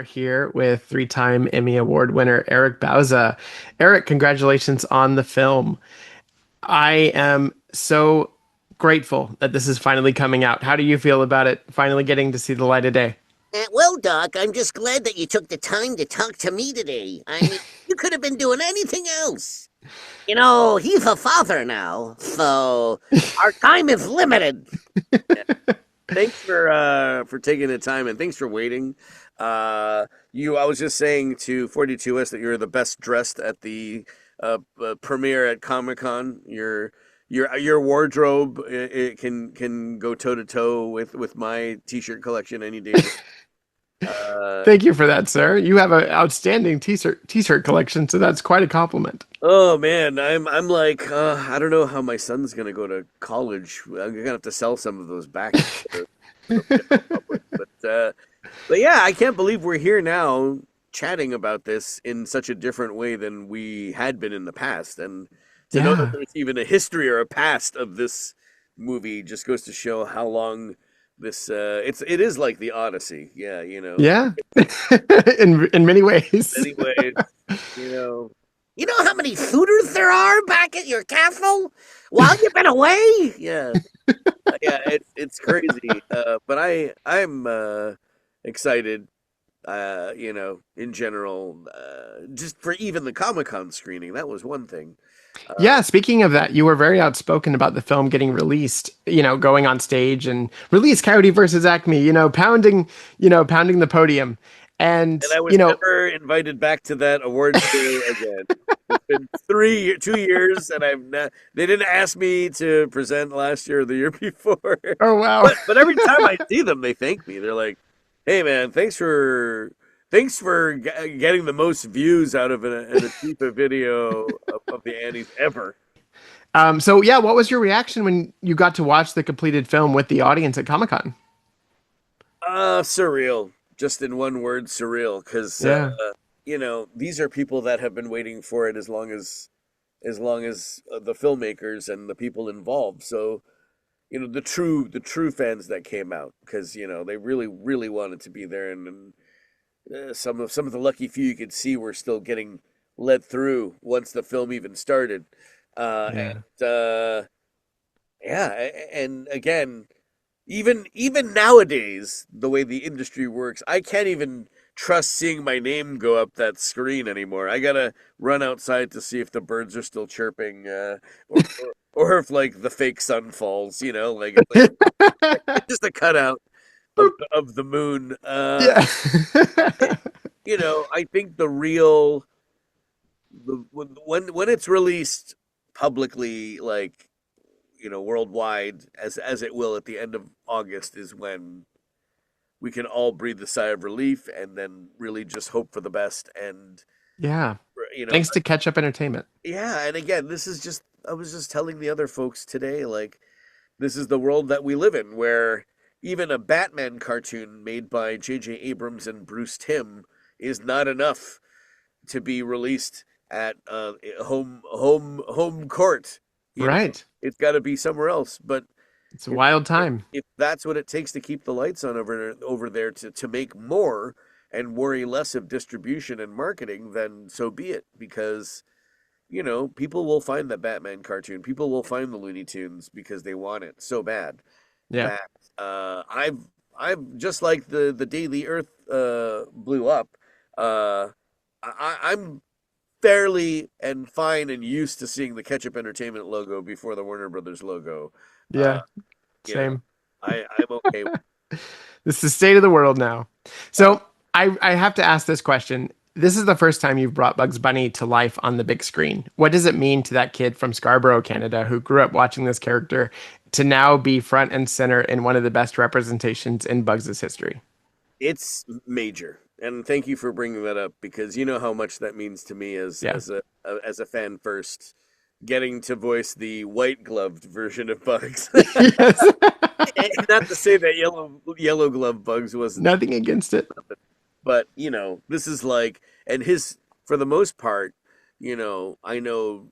We're here with three-time Emmy Award winner Eric Bauza. Eric, congratulations on the film. I am so grateful that this is finally coming out. How do you feel about it finally getting to see the light of day? Well, Doc, I'm just glad that you took the time to talk to me today. I mean, you could have been doing anything else. He's a father now, so our time is limited. Yeah. Thanks for taking the time and thanks for waiting. I was just saying to 42S that you're the best dressed at the premiere at Comic Con. Your wardrobe it can go toe to toe with my T-shirt collection any day. Uh, Thank you for that, sir. You have an outstanding t-shirt collection, so that's quite a compliment. oh man, I'm like I don't know how my son's gonna go to college. I'm gonna have to sell some of those back to the general public. But yeah, I can't believe we're here now chatting about this in such a different way than we had been in the past. And to know that Yeah. there's even a history or a past of this movie just goes to show how long this it is like the Odyssey. Yeah, Yeah. In many ways. anyway, you know. You know how many suitors there are back at your castle while you've been away? Yeah, yeah, it's crazy. But I'm excited. In general, just for even the Comic Con screening, that was one thing. Uh, Yeah, speaking of that, you were very outspoken about the film getting released, going on stage and release Coyote versus Acme, pounding the podium. And, and I was never invited back to that award show again. It's been 2 years, and I've not. They didn't ask me to present last year or the year before. oh wow. But every time I see them, they thank me. They're like, "Hey, man, thanks for getting the most views out of an FIFA video of the Annies ever." So yeah, what was your reaction when you got to watch the completed film with the audience at Comic-Con? Surreal. Just in one word, surreal. Because Yeah. these are people that have been waiting for it as long as the filmmakers and the people involved. So the true fans that came out because they really really wanted to be there, and some of the lucky few you could see were still getting led through once the film even started. Yeah. And yeah, and again, even nowadays, the way the industry works, I can't even trust seeing my name go up that screen anymore. I gotta run outside to see if the birds are still chirping, or if like the fake sun falls. It's just a cutout of the moon. Yeah. I think when it's released publicly, like worldwide, as it will at the end of August, is when we can all breathe a sigh of relief and then really just hope for the best. And Yeah. you know, Thanks to Catch Up Entertainment. yeah. And again, this is just I was just telling the other folks today, like this is the world that we live in, where even a Batman cartoon made by J.J. Abrams and Bruce Timm is not enough to be released at home court. You know, Right. it's got to be somewhere else. But It's a if, wild if time. if that's what it takes to keep the lights on over there to make more and worry less of distribution and marketing, then so be it. Because people will find the Batman cartoon, people will find the Looney Tunes because they want it so bad Yeah. that I've just like the day the Earth blew up. Uh, I'm fairly and fine and used to seeing the Ketchup Entertainment logo before the Warner Brothers logo. Uh, Yeah. you know, Same. I'm okay. This is the state of the world now. Uh, So I have to ask this question. This is the first time you've brought Bugs Bunny to life on the big screen. What does it mean to that kid from Scarborough, Canada, who grew up watching this character to now be front and center in one of the best representations in Bugs' history? it's major, and thank you for bringing that up because you know how much that means to me as Yeah. as a fan first. Getting to voice the white gloved version of Bugs. Yes. Not to say that yellow glove Bugs wasn't, Nothing against it. but this is like, and his for the most part, I know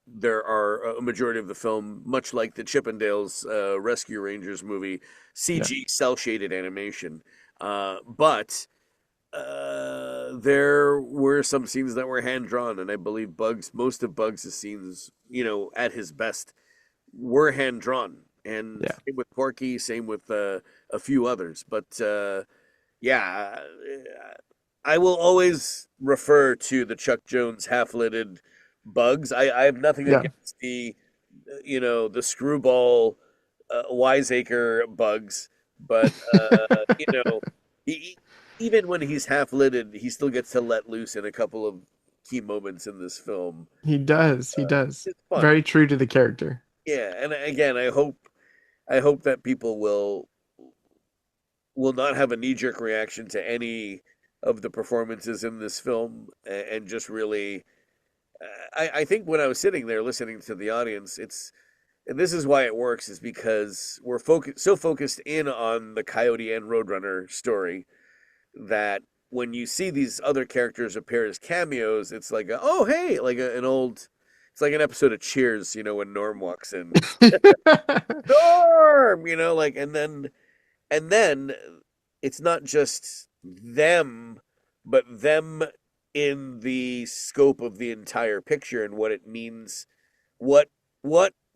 there are a majority of the film, much like the Chippendales Rescue Rangers movie, Yeah. CG cell shaded animation. But There were some scenes that were hand drawn, and I believe most of Bugs' scenes, at his best, were hand drawn. And Yeah. same with Porky, same with a few others. But yeah, I will always refer to the Chuck Jones half-lidded Bugs. I have nothing Yeah. against the screwball wiseacre Bugs, but he, even when he's half-lidded, he still gets to let loose in a couple of key moments in this film. He does. He does. It's fun. Very true to the character. Yeah, and again, I hope that people will not have a knee-jerk reaction to any of the performances in this film, and just really, I think when I was sitting there listening to the audience, and this is why it works, is because we're so focused in on the Coyote and Roadrunner story that when you see these other characters appear as cameos, it's like, oh hey, like it's like an episode of Cheers, when Norm walks in. Norm, like, and then it's not just them, but them in the scope of the entire picture and what it means, what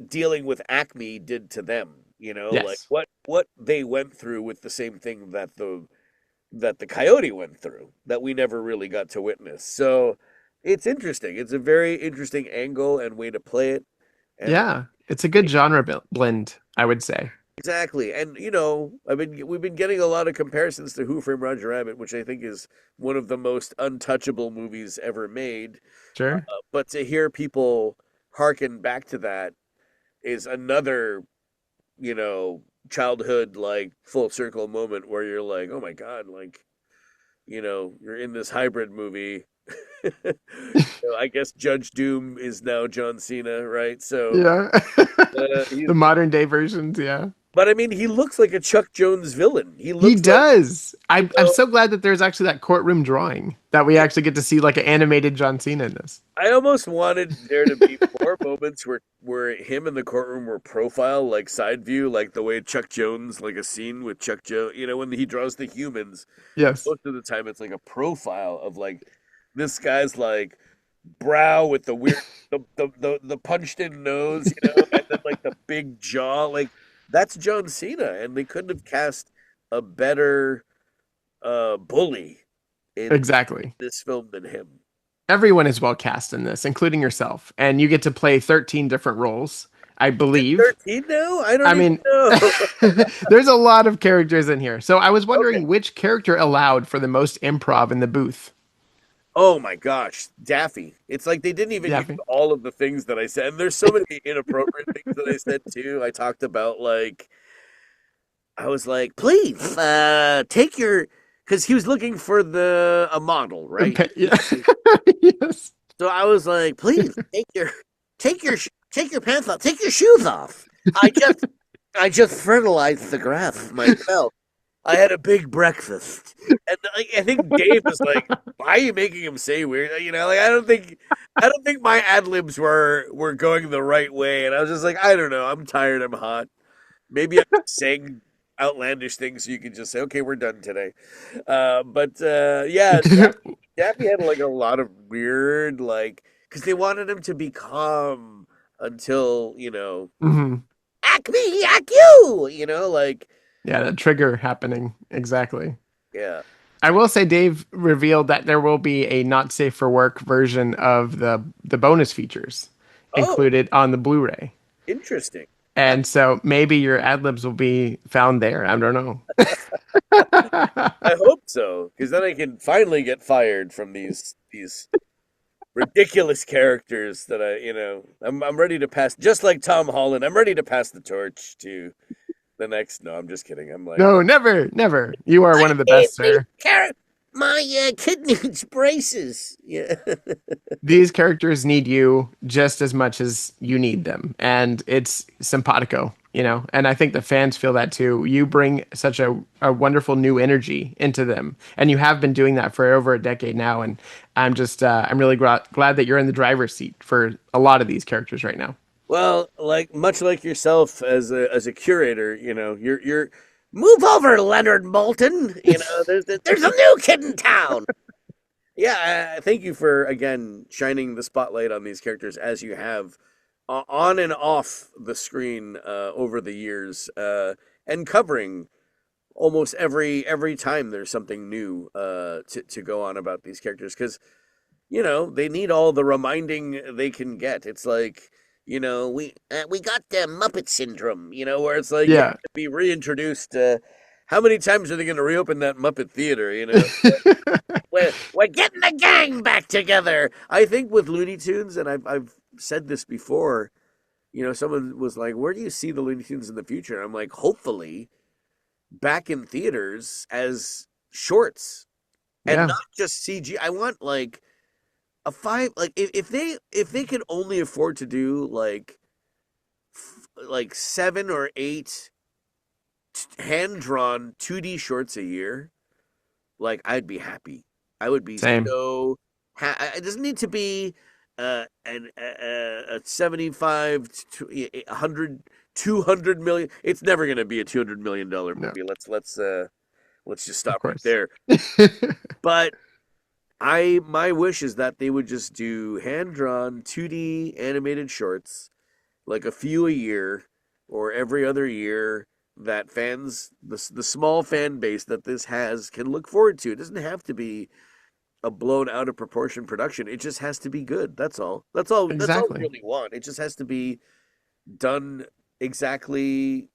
dealing with Acme did to them, like Yes. what they went through with the same thing that the Coyote went through that we never really got to witness. So it's interesting. It's a very interesting angle and way to play it. And Yeah. It's a good genre blend, I would say. exactly. And we've been getting a lot of comparisons to Who Framed Roger Rabbit, which I think is one of the most untouchable movies ever made. Sure. But to hear people harken back to that is another, childhood like full circle moment where you're like, "Oh my God, like, you're in this hybrid movie." I guess Judge Doom is now John Cena, right? So Yeah. he's, The modern day versions, yeah. but I mean, he looks like a Chuck Jones villain. He He looks like, does. I'm you know, so glad that there's actually that courtroom drawing that we actually get to see like an animated John Cena in this. I almost wanted there to be more moments where him in the courtroom were profile, like side view, like the way Chuck Jones, like a scene with Chuck Jones, when he draws the humans. Yes. Most of the time, it's like a profile of like this guy's like brow with the weird, the punched in nose, and then like the big jaw, like that's John Cena, and they couldn't have cast a better bully in Exactly. this film than him. Everyone is well cast in this, including yourself, and you get to play 13 different roles, I Is it believe. 13 now? I I don't even mean, know. there's a lot of characters in here. So I was Okay. wondering which character allowed for the most improv in the booth. Oh my gosh, Daffy. It's like they didn't even use Daffy. all of the things that I said. And there's so many inappropriate things that I said too. I talked about like I was like, please, take your because he was looking for a model, right? Yeah. Yes. So I was like, please take your pants off, take your shoes off. I just fertilized the grass myself. I had a big breakfast, and I think Dave was like, "Why are you making him say weird?" Like I don't think my ad libs were going the right way, and I was just like, I don't know. I'm tired. I'm hot. Maybe I'm saying outlandish things so you can just say, "Okay, we're done today." But yeah, Daffy had like a lot of weird like because they wanted him to be calm until Mhm. Acme, ack you, like Yeah, that trigger happening. Exactly. yeah. I will say Dave revealed that there will be a not safe for work version of the bonus features Oh, included on the Blu-ray. interesting. I, And so maybe your ad libs will be found there. I don't know. I hope so, because then I can finally get fired from these ridiculous characters that I'm ready to pass. Just like Tom Holland, I'm ready to pass the torch to the next. No, I'm just kidding. I'm like, No, never, never. You are one of the hey, best, sir. My kid needs braces. yeah. These characters need you just as much as you need them. And it's simpatico, And I think the fans feel that too. You bring such a wonderful new energy into them. And you have been doing that for over a decade now. And I'm really glad that you're in the driver's seat for a lot of these characters right now. Well, like much like yourself as a curator, Move over, Leonard Moulton. There's a new kid in town. Yeah, thank you for again shining the spotlight on these characters as you have on and off the screen over the years, and covering almost every time there's something new to go on about these characters because they need all the reminding they can get. It's like We got the Muppet syndrome. where it's like you have Yeah. to be reintroduced. How many times are they going to reopen that Muppet Theater? We're getting the gang back together. I think with Looney Tunes, and I've said this before. Someone was like, "Where do you see the Looney Tunes in the future?" I'm like, hopefully, back in theaters as shorts and Yeah. not just CG. I want like a five. Like if they could only afford to do like 7 or 8 hand drawn 2D shorts a year, like I'd be happy. I would be Same. so. It doesn't need to be a 75 to 100 200 million. It's never going to be a $200 million No, movie. Let's just of stop right course. there. But my wish is that they would just do hand drawn 2D animated shorts, like a few a year or every other year, that fans, the small fan base that this has, can look forward to. It doesn't have to be a blown out of proportion production. It just has to be good. That's all. That's all. That's all we Exactly. really want. It just has to be done exactly.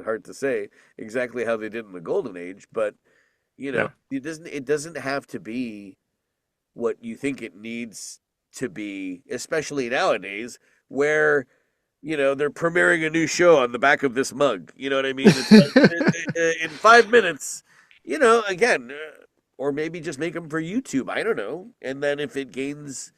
Hard to say exactly how they did in the golden age, but Yeah. it doesn't have to be what you think it needs to be, especially nowadays where they're premiering a new show on the back of this mug. You know what I mean? It's like in 5 minutes. Again, or maybe just make them for YouTube. I don't know. And then if it gains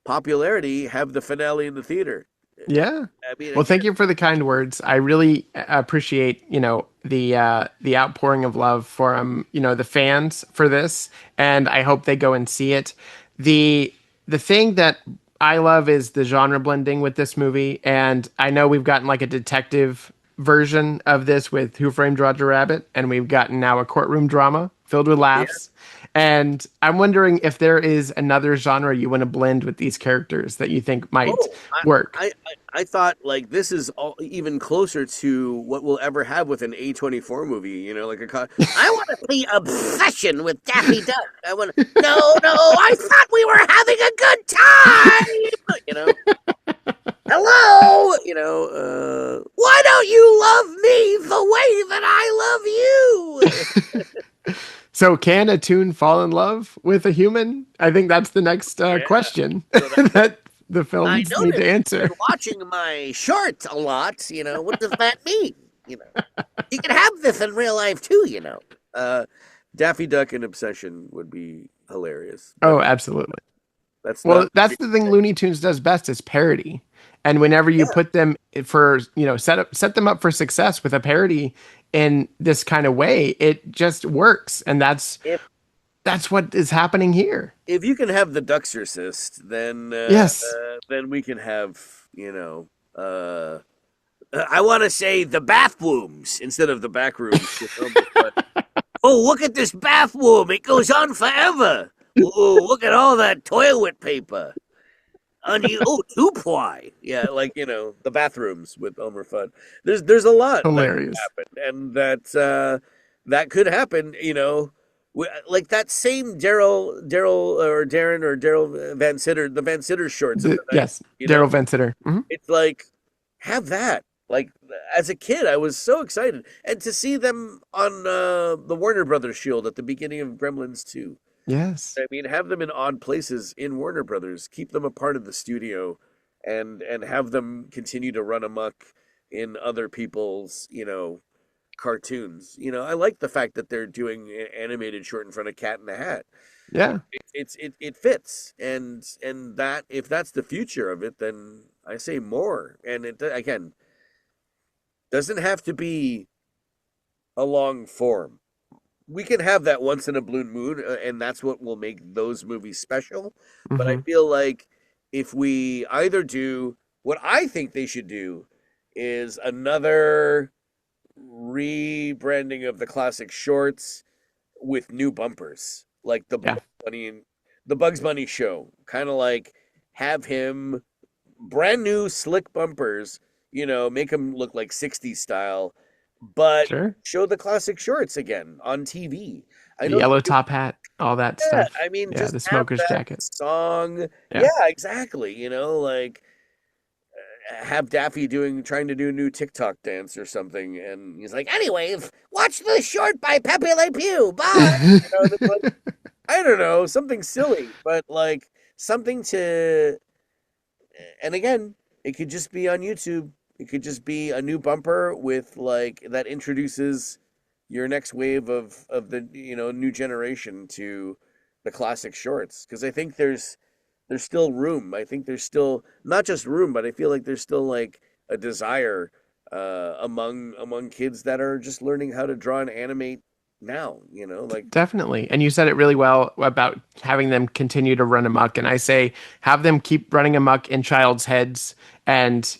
popularity, have the finale in the theater. Yeah. I mean, Well, again, thank you for the kind words. I really appreciate, the outpouring of love for the fans for this, and I hope they go and see it. The the thing that I love is the genre blending with this movie, and I know we've gotten like a detective version of this with Who Framed Roger Rabbit, and we've gotten now a courtroom drama filled with yeah. laughs. And I'm wondering if there is another genre you want to blend with these characters that you think might Oh, work. I thought like this is all even closer to what we'll ever have with an A24 movie. Like I want to see Obsession with Daffy Duck. I want to. No, I thought we were having a good time. Hello. Why don't you love me the way that I love you? So, can a tune fall in love with a human? I think that's the next yeah. question So that that the I films need to noticed you've answer. been watching my short a lot. What does that mean? You can have this in real life too. uh, Daffy Duck and Obsession would be hilarious, but Oh, absolutely. that's not. Well, that's the thing Looney Tunes does best is parody. And whenever you put them for, set them up for success with a parody in this kind of way, it just works. And If that's what is happening here. If you can have the Duxorcist, Yes. then we can have I want to say the bathrooms instead of the back rooms. But, oh, look at this bathroom! It goes on forever. Oh, look at all that toilet paper. Oh, two-ply. yeah, like the bathrooms with Elmer Fudd. There's a lot that could Hilarious. happen, and that could happen. Like that same Daryl or Darren or Daryl Van Sitter, the Van Sitter shorts of the night. Yes. Daryl Van Sitter. Mhm. It's like have that. Like as a kid, I was so excited, and to see them on the Warner Brothers Shield at the beginning of Gremlins 2. Yes. I mean, have them in odd places in Warner Brothers. Keep them a part of the studio, and have them continue to run amok in other people's cartoons. I like the fact that they're doing animated short in front of Cat in the Hat. Yeah. It fits, and that if that's the future of it, then I say more. And it again doesn't have to be a long form. We can have that once in a blue moon, and that's what will make those movies special. But I Hmm. feel like if we either do what I think they should do is another rebranding of the classic shorts with new bumpers, like Yeah, The Bugs Bunny show. Kind of like have him brand new slick bumpers, make him look like 60s style, but sure. show the classic shorts again on TV. I The know yellow top hat, all that yeah, stuff. I mean, Yeah, just the have smoker's that jacket. song. Yeah. Yeah, exactly. Like have Daffy trying to do a new TikTok dance or something, and he's like, "Anyway, watch the short by Pepe Le Pew. Bye." That's like, I don't know, something silly, but like something to. And again, it could just be on YouTube. It could just be a new bumper with like that introduces your next wave of the new generation to the classic shorts, because I think there's still room. I think there's still not just room, but I feel like there's still like a desire among kids that are just learning how to draw and animate now. Like Definitely. And you said it really well about having them continue to run amok. And I say, have them keep running amok in child's heads and,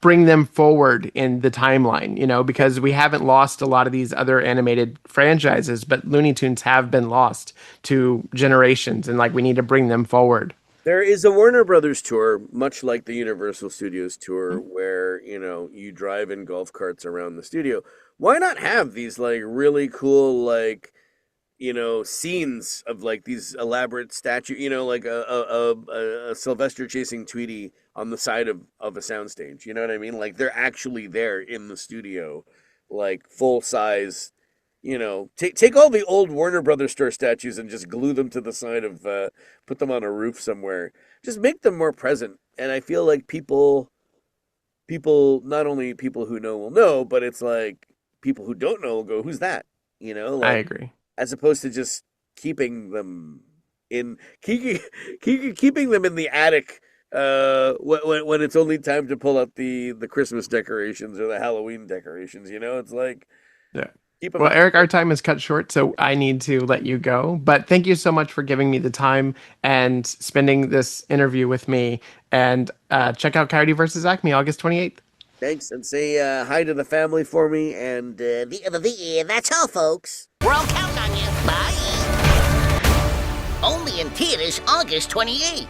bring them forward in the timeline, because we haven't lost a lot of these other animated franchises, but Looney Tunes have been lost to generations. And like, we need to bring them forward. there is a Warner Brothers tour, much like the Universal Studios tour, where you drive in golf carts around the studio. Why not have these like really cool like scenes of like these elaborate statue, like a Sylvester chasing Tweety on the side of a soundstage. You know what I mean? Like they're actually there in the studio, like full size. Take all the old Warner Brothers store statues and just glue them to the side of, put them on a roof somewhere. Just make them more present. And I feel like people, not only people who know will know, but it's like people who don't know will go, "Who's that?" I Like agree. as opposed to just keeping them keeping them in the attic when it's only time to pull out the Christmas decorations or the Halloween decorations. It's like Yeah. keep them Well, out. Eric, our time is cut short, so I need to let you go. But thank you so much for giving me the time and spending this interview with me. And check out Coyote vs. Acme, August 28th. Thanks, and say hi to the family for me. And That's all, folks. We're all counting on you. Bye. Only in theaters August 28th.